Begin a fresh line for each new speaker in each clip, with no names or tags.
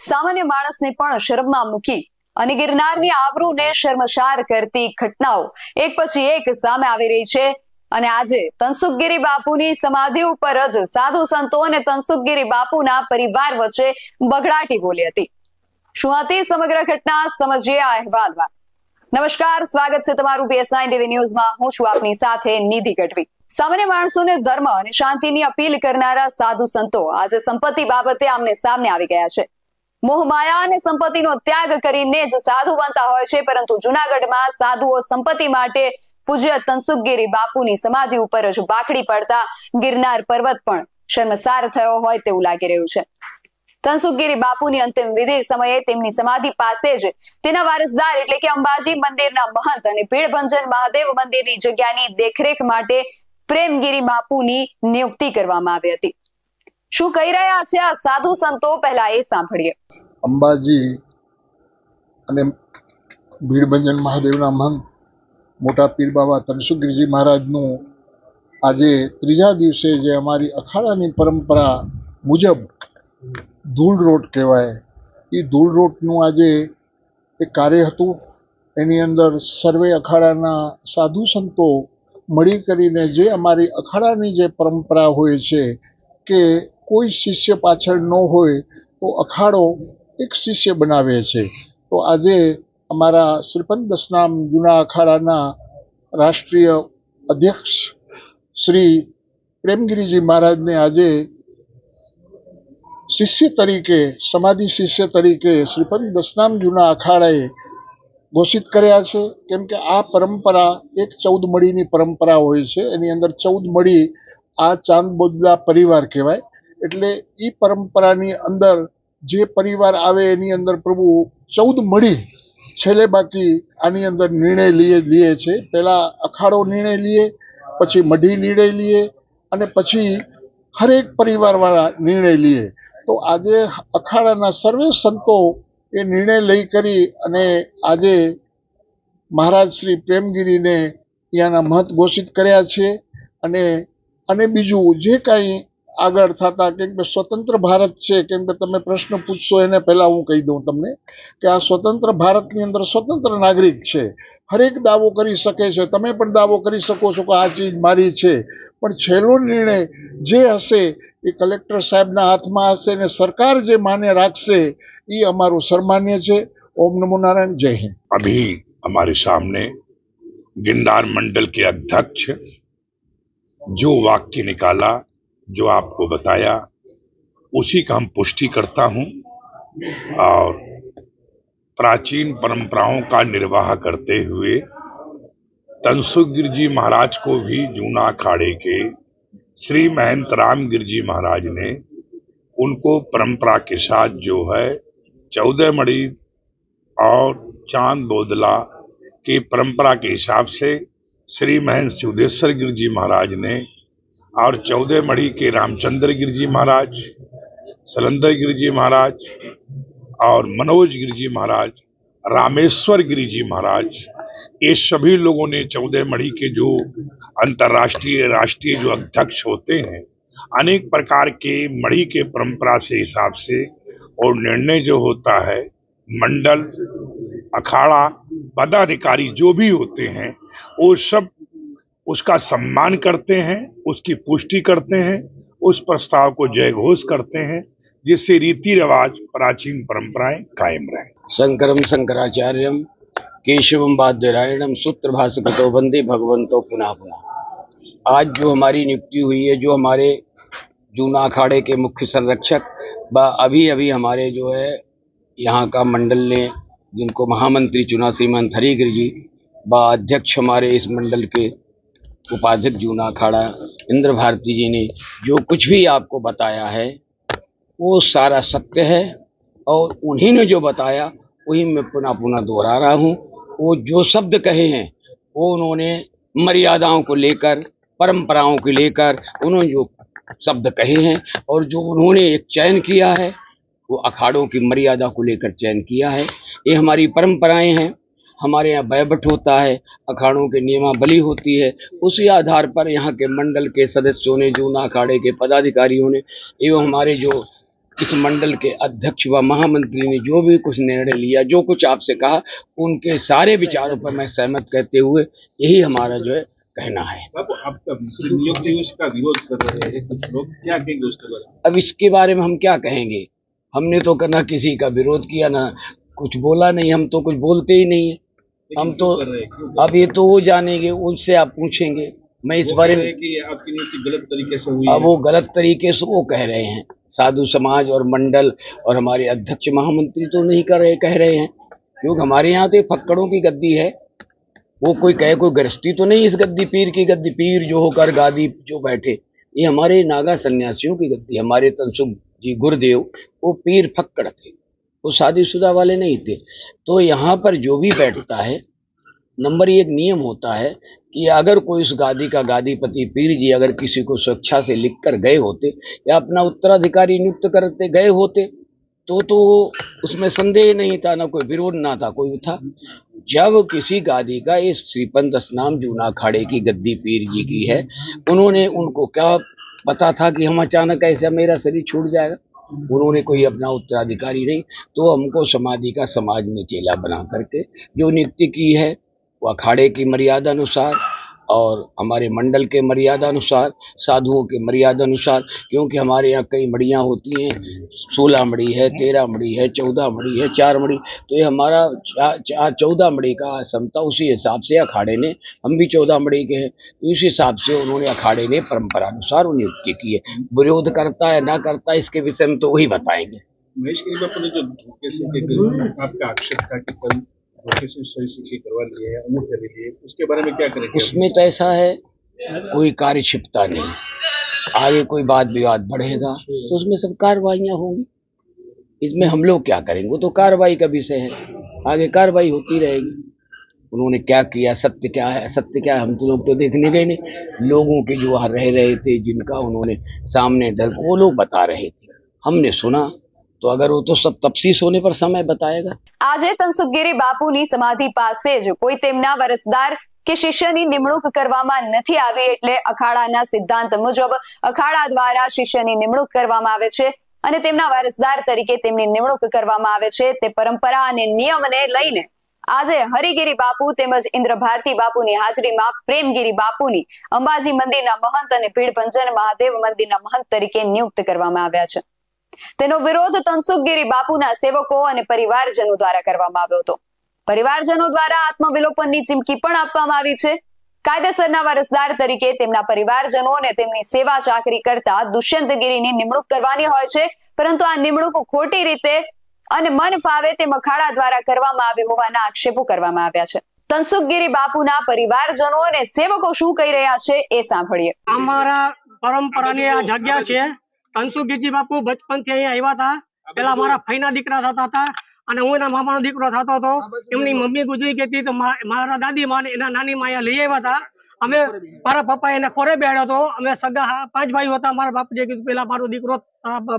સામાન્ય માણસને પણ શરમમાં મૂકી અને ગિરનારની આબરૂને શર્મસાર કરતી ઘટનાઓ એક પછી એક સામે આવી રહી છે. અને આજે તનસુખગીરી બાપુની સમાધિ ઉપર જ સાધુ સંતો અને તનસુખગીરી બાપુના પરિવાર વચ્ચે બગડાટી બોલી હતી. શું હતી સમગ્ર ઘટના, સમજીએ આ અહેવાલમાં. નમસ્કાર, સ્વાગત છે તમારું PSI ટીવી ન્યૂઝમાં. હું છું આપની સાથે નિધિ ગઢવી. સામાન્ય માણસોને ધર્મ અને શાંતિની અપીલ કરનારા સાધુ સંતો આજે સંપત્તિ બાબતે આમને સામને આવી ગયા છે. મોહમાયા અને સંપત્તિનો ત્યાગ કરીને જ સાધુ બનતા હોય છે, પરંતુ જૂનાગઢમાં સાધુઓ સંપત્તિ માટે પૂજ્ય તનસુખગીરી બાપુની સમાધિ ઉપર જ બાખડી પડતા ગિરનાર પર્વત પણ શર્મસાર થયો હોય તેવું લાગી રહ્યું છે. તનસુખગીરી બાપુની અંતિમ વિધિ સમયે તેમની સમાધિ પાસે જ તેના વારસદાર એટલે કે અંબાજી મંદિરના મહંત અને ભીડભંજન મહાદેવ મંદિરની જગ્યાની દેખરેખ માટે પ્રેમગીરી બાપુની નિયુક્તિ કરવામાં આવી હતી. શું કહી રહ્યા છે આ સાધુ સંતો, પહેલા એ સાંભળીએ.
અંબાજી અને ભીડભંજન મહાદેવના મહંત મોટા પીર બાબા તનસુખગીરીજી મહારાજનું આજે ત્રીજા દિવસે જે અમારી અખાડાની પરંપરા મુજબ ધૂળ રોટ કહેવાય, એ ધૂળ રોટનું આજે એક કાર્ય હતું. એની અંદર સર્વે અખાડાના સાધુ સંતો મળી કરીને જે અમારી અખાડાની જે પરંપરા હોય છે કે કોઈ શિષ્ય પાછળ ન હોય તો અખાડો એક શિષ્ય બનાવે છે. તો આજે અમારા શ્રીપંચ દશનામ જૂના અખાડાના રાષ્ટ્રીય અધ્યક્ષ શ્રી પ્રેમગીરીજી મહારાજને આજે શિષ્ય તરીકે, સમાધિ શિષ્ય તરીકે શ્રીપંચ દશનામ જૂના અખાડાએ ઘોષિત કર્યા છે. કેમ કે આ પરંપરા એક 14 મડીની પરંપરા હોય છે. એની અંદર 14 મડી આ ચાંદ બોદલા પરિવાર કહેવાય. એટલે એ પરંપરાની અંદર જે પરિવાર આવે એની અંદર પ્રભુ 14 મડી છેલ્લે બાકી આની અંદર નિર્ણય લે છે. પહેલા અખાડો નિર્ણય લે, પછી મઢી નિર્ણય લે અને પછી હરેક પરિવારવાળા નિર્ણય લે. તો આજે અખાડાના સર્વે સંતો એ નિર્ણય લઈ કરી અને આજે મહારાજ શ્રી પ્રેમગીરીને અહીંયાના મહંત ઘોષિત કર્યા છે. અને બીજું જે કાંઈ આગળ થતા, કેમ કે સ્વતંત્ર ભારત છે, કેમ કે તમે પ્રશ્ન પૂછશો એને પહેલા હું કહી દઉં તમને કે આ સ્વતંત્ર ભારતની અંદર સ્વતંત્ર નાગરિક છે. હરેક દાવો કરી શકે છે. તમે પણ દાવો કરી શકો છો કે આ ચીજ મારી છે, પણ છેલ્લો નિર્ણય જે હશે એ કલેક્ટર સાહેબના હાથમાં હશે અને સરકાર જે માન્ય રાખશે એ અમારું સન્માન્ય છે. ओम नमो नारायण, जय हिंद।
अभी हमारे सामने गिरनार मंडल के अध्यक्ष जो वाक्य निकाला, जो आपको बताया, उसी का हम पुष्टि करता हूं और प्राचीन परंपराओं का निर्वाह करते हुए तनसुखगिरी जी महाराज को भी जूना अखाड़े के श्री महंत रामगिर जी महाराज ने उनको परंपरा के साथ जो है 14 मड़ी और चांद बोदला की परंपरा के हिसाब से श्री महंत सिद्धेश्वर गिर जी महाराज ने और 14 मड़ी के रामचंद्र गिर जी महाराज, सलंदर गिर जी महाराज और मनोज गिर जी महाराज, रामेश्वर गिरी जी महाराज, ये सभी लोगों ने 14 मड़ी के जो अंतर्राष्ट्रीय राष्ट्रीय जो अध्यक्ष होते हैं, अनेक प्रकार के मड़ी के परंपरा से हिसाब से और निर्णय जो होता है मंडल, अखाड़ा, पदाधिकारी जो भी होते हैं वो सब उसका सम्मान करते हैं, उसकी पुष्टि करते हैं, उस प्रस्ताव को जय घोष करते हैं, जिससे रीति रिवाज प्राचीन परंपराएं कायम रहे।
शंकरम शंकराचार्यम केशवम बादरायणम सूत्र भास्कतो वंदे भगवंतो पुनः पुनः। आज जो हमारी नियुक्ति हुई है, जो हमारे जूना अखाड़े के मुख्य संरक्षक अभी हमारे जो है यहाँ का मंडल ने जिनको महामंत्री चुना श्रीमंत हरिगिर जी अध्यक्ष हमारे इस मंडल के उपाध्यक्ष जूना अखाड़ा इंद्र भारती जी ने जो कुछ भी आपको बताया है वो सारा सत्य है, और उन्हीं ने जो बताया वही मैं पुनः पुनः दोहरा रहा हूँ। वो जो शब्द कहे हैं वो उन्होंने मर्यादाओं को लेकर, परंपराओं को लेकर उन्होंने जो शब्द कहे हैं और जो उन्होंने एक चयन किया है वो अखाड़ों की मर्यादा को लेकर चयन किया है। ये हमारी परंपराएं हैं। हमारे यहाँ बैबट होता है, अखाड़ों के नियमावली होती है, उसी आधार पर यहाँ के मंडल के सदस्यों ने, जूना अखाड़े के पदाधिकारियों ने एवं हमारे जो इस मंडल के अध्यक्ष व महामंत्री ने जो भी कुछ निर्णय लिया, जो कुछ आपसे कहा, उनके सारे विचारों पर मैं सहमत कहते हुए यही हमारा जो है कहना है।
बाबू, आपका नियुक्ति उसका विरोध कर रहे हैं कुछ लोग, क्या कहेंगे उसके बारे में?
अब इसके बारे में हम क्या कहेंगे? हमने तो ना किसी का विरोध किया, ना कुछ बोला नहीं, हम तो कुछ बोलते ही नहीं है। हम तो अब ये तो वो जानेंगे, उससे आप पूछेंगे। मैं इस बारे में
कि आपकी नियुक्ति गलत तरीके से हुई
अब वो गलत तरीके से वो कह रहे हैं, साधु समाज और मंडल और हमारे अध्यक्ष महामंत्री तो नहीं कर रहे, कह रहे हैं, क्योंकि हमारे यहाँ तो ये फक्कड़ों की गद्दी है। वो कोई कहे कोई गृहस्थी तो नहीं, इस गद्दी पीर की गद्दी, पीर जो होकर गादी जो बैठे, ये हमारे नागा सन्यासियों की गद्दी। हमारे तनसुख जी गुरुदेव वो पीर फक्कड़ थे, वो शादीशुदा वाले नहीं थे। तो यहाँ पर जो भी बैठता है, नंबर एक नियम होता है कि अगर कोई उस गादी का गादीपति पीर जी अगर किसी को स्वेच्छा से लिख कर गए होते या अपना उत्तराधिकारी नियुक्त करते गए होते तो उसमें संदेह नहीं था, ना कोई विरोध ना था, कोई था। जब किसी गादी का इस श्रीपंथ स्नाम जूना अखाड़े की गद्दी पीर जी की है, उन्होंने उनको क्या पता था कि हम अचानक ऐसा मेरा शरीर छूट जाएगा? उन्होंने कोई अपना उत्तराधिकारी नहीं, तो हमको समाधि का समाज में चेला बना करके जो नियुक्ति की है वो अखाड़े की मर्यादा अनुसार और हमारे मंडल के मर्यादा अनुसार, साधुओं के मर्यादा अनुसार, क्योंकि हमारे यहाँ कई मड़ियाँ होती हैं, 16 मड़ी है, 13 मड़ी है, 14 मड़ी है, 4 मड़ी, तो ये हमारा 14 मड़ी का समता, उसी हिसाब से अखाड़े ने, हम भी 14 मड़ी के हैं, तो इस हिसाब से उन्होंने अखाड़े ने परंपरा अनुसार नियुक्ति की है। विरोध करता है ना करता है इसके विषय में तो वही बताएंगे।
महेश गिरी बापू ने जो धोखे से आपका आक्षेप था कि कल धोखे से सही सिक्के करवा लिए, अंगूठे ले लिए, उसके बारे में क्या करेंगे?
उसमें तो ऐसा है, कोई कार्य छिपता नहीं, आगे कोई वाद विवाद बढ़ेगा तो उसमें सब कार्रवाइयाँ होंगी, इसमें हम लोग क्या करेंगे? वो तो कार्रवाई का विषय है, आगे कार्रवाई होती रहेगी। उन्होंने क्या किया, सत्य क्या है, असत्य क्या है, हम तो लोग तो देखने गए नहीं। लोगों के जो रह रहे थे, जिनका उन्होंने सामने दल, वो लोग बता रहे थे, हमने सुना, तो अगर वो तो सब तफसीस होने पर समय बताएगा।
આજે તનસુખગીરી બાપુની સમાધિ પાસે જ કોઈ તેમના વારસદાર કે શિષ્યની નિમણૂક કરવામાં નથી આવી, એટલે અખાડાના સિદ્ધાંત મુજબ અખાડા દ્વારા શિષ્યની નિમણૂક કરવામાં આવે છે અને તેમના વારસદાર તરીકે તેમની નિમણૂક કરવામાં આવે છે। તે પરંપરા અને નિયમને લઈને આજે હરિગીરી બાપુ તેમજ ઇન્દ્રભારતી બાપુની હાજરીમાં પ્રેમગીરી બાપુની અંબાજી મંદિરના મહંત અને ભીડભંજન મહાદેવ મંદિરના મહંત તરીકે નિયુક્ત કરવામાં આવ્યા છે। તેનો વિરોધ તનસુખગીરી બાપુના સેવકો અને પરિવારજનો દ્વારા કરવામાં આવ્યો હતો। પરિવારજનો દ્વારા આત્મવિલોપનની ચીમકી પણ આપવામાં આવી છે। કાયદેસરના વારસદાર તરીકે તેમના પરિવારજનો અને તેમની સેવા ચાકરી કરતા દુષ્યંતગીરીની નિમણૂક કરવાની હોય છે, પરંતુ આ નિમણૂક ખોટી રીતે અને મન ફાવે તેમ અખાડા દ્વારા કરવામાં આવી હોવાના આક્ષેપો કરવામાં આવ્યા છે। તનસુખગીરી બાપુના પરિવારજનો અને સેવકો શું કહી રહ્યા છે એ સાંભળીએ।
અમારા પરંપરાની આ જગ્યા છે। તનસુખગીરી બાપુ બચપનથી અહીંયા આવ્યા હતા। પેલા મારા ફઈના દીકરા થતા હતા અને હું એના મામાનો દીકરો થતો હતો। એમની મમ્મી ગુજરી ગઈ હતી તો મારા દાદી માં એના નાની માં અહીંયા લઈ આવ્યા હતા। અમે મારા પપ્પા એને ખોરે બેહાડ્યો હતો। અમે સગા 5 ભાઈઓ હતા। મારા બાપુજીએ કીધું પેલા મારો દીકરો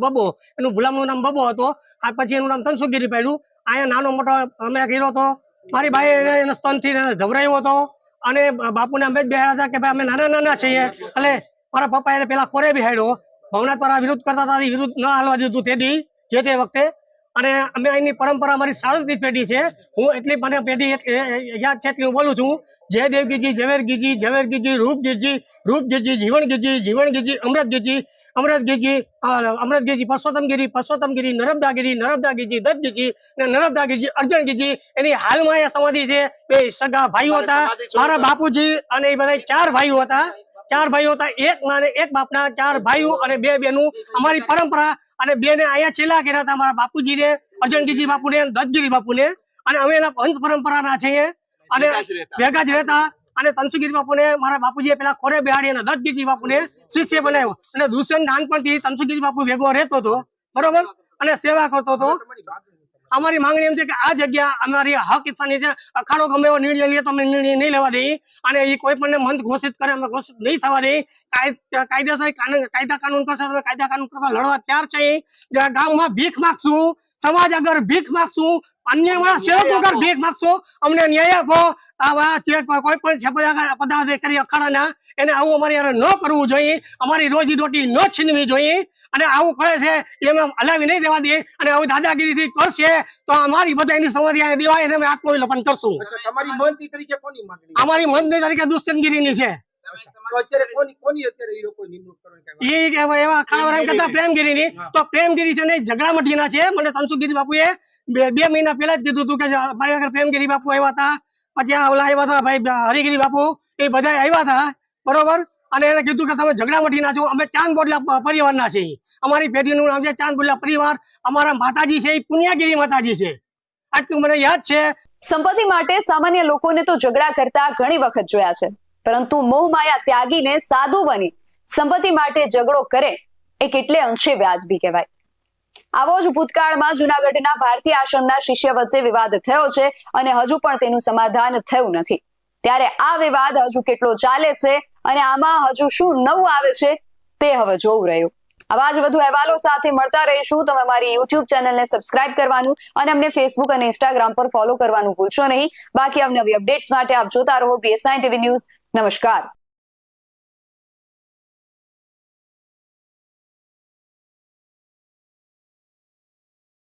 બબો, એનું ભૂલામણું નામ બબો હતો, આ પછી એનું નામ તનસુખગીરી પાડ્યું। અહીંયા નાનો મોટો અમે કર્યો હતો। મારી ભાઈ એને સ્તનથી ધવરાયો હતો અને બાપુને અમે જ બેહાડ્યા હતા કે ભાઈ અમે નાના નાના છીએ। એટલે મારા પપ્પા એને પેલા ખોરે બેહાડ્યો। ભવનાથ પર વિરોધ કરતા હતા, વિરોધ ન હાલવા દીધું જે તે વખતે। અને અમે અહીંની પરંપરા અમારી 37 પેઢી છે। હું એટલી મને પેઢી યાદ છે કે હું બોલું છું, જયદેવ ગીજી, ઝવેર ગીજી, ઝવેર ગીજી, રૂપ ગીજી, જીવન ગીજી, અમૃત ગીજી, પરસોત્તમ ગીરી, નર્મદા ગીજી, દત્ત ગીજી ને નર્મદા ગીજી, અર્જણ ગીજી, એની હાલમાં અહીંયા સમાધિ છે। બે સગા ભાઈઓ હતા મારા બાપુજી અને એ બધા 4 ભાઈઓ હતા। 4 ભાઈઓ હતા, એક માં એક બાપના 4 ભાઈઓ અને 2 બહેનો। અમારી પરંપરા અને બેને અહીંયા છેલ્લા કર્યા હતા, મારા બાપુજીને, અર્જણગીજી બાપુને, દત્તગીરી બાપુને। અને અમે એના વંશ પરંપરાના છીએ અને ભેગા જ રહેતા। અને તનસુખગીરી બાપુને મારા બાપુજીએ પેલા ખોરે બેહાડી અને દત્તગીરી બાપુને શિષ્ય બનાવ્યો અને દુષ્યંત નાનપણથી તનસુખગીરી બાપુ ભેગો રહેતો હતો, બરોબર, અને સેવા કરતો હતો। અમારી માંગણી એમ છે કે આ જગ્યા અમારી હક ઈચ્છાની છે। અખાડો ગમે એવો નિર્ણય લે તો અમે નિર્ણય નહીં લેવા દઈએ અને એ કોઈ પણ મંદ ઘોષિત કરે અમે ઘોષિત નહીં થવા દઈએ। કાયદેસર કાયદા કાનૂન કરશે તો કાયદા કાનૂન કરવા લડવા તૈયાર છીએ। ગામમાં ભીખ માગશું, સમાજ અગર ભીખ માગશું, અન્ય સેવકો અગર ભીખ માગશો, અમને ન્યાય આપો। આવા જે કોઈ પણ પદાધિકારી અખાડાના એને આવું અમારે યાર ન કરવું જોઈએ, અમારી રોજી રોટી ન છીનવી જોઈએ, અને આવું કરે છે એમાં હલાવી નહીં દેવા દે, અને આવું દાદાગીરીથી કરશે તો અમારી બધા એની સમસ્યા દેવાય એને અમે આત્મવિલોપન કરશું.
તમારી મંત્રી તરીકે કોની માંગણી?
અમારી મંત્રી તરીકે દુષ્યંતગીરીની છે.
તો અત્યારે કોની અત્યારે એ લોકો નિમણૂક કરવાની
એ એવા ખાડાવાળા કરતા પ્રેમગીરીની, તો પ્રેમગીરી છે ને ઝઘડામઠીના છે. મને તનસુખગીરી બાપુએ બે મહિના પહેલા જ કીધું હતું કે મારી આગળ પ્રેમગીરી બાપુ આવ્યા હતા, પછી આ ઓલા આવ્યા હતા ભાઈ હરિગીરી બાપુ, એ બધા આવ્યા હતા, બરોબર. અને એને કીધું કે તમે ઝઘડામઠીના છો, અમે ચાંદ બોડલા પરિવારના છીએ. અમારી પેઢીનું નામ છે ચાંદ બોડલા પરિવાર. અમારા માતાજી છે એ પુણ્યગીરી માતાજી છે, આટલું મને યાદ છે.
સંપત્તિ માટે સામાન્ય લોકોને તો ઝઘડા કરતા ઘણી વખત જોયા છે, પરંતુ મોહમાયા ત્યાગીને સાધુ બની સંપત્તિ માટે ઝઘડો કરે એ કેટલે અંશે વ્યાજબી કહેવાય. આવો જ ભૂતકાળમાં જૂનાગઢના ભારતીય આશ્રમના શિષ્ય વચ્ચે વિવાદ થયો છે અને હજુ પણ તેનું સમાધાન થયું નથી. ત્યારે આ વિવાદ હજુ કેટલો ચાલે છે અને આમાં હજુ શું નવું આવે છે તે હવે જોવું રહ્યું. આવા જ વધુ અહેવાલો સાથે મળતા રહીશું. તમે મારી YouTube ચેનલને સબસ્ક્રાઇબ કરવાનું અને અમને Facebook અને Instagram પર ફોલો કરવાનું ભૂલશો નહીં. બાકી અવનવી અપડેટ્સ માટે આપ જોતા રહો BSI TV ન્યૂઝ. નમસ્કાર.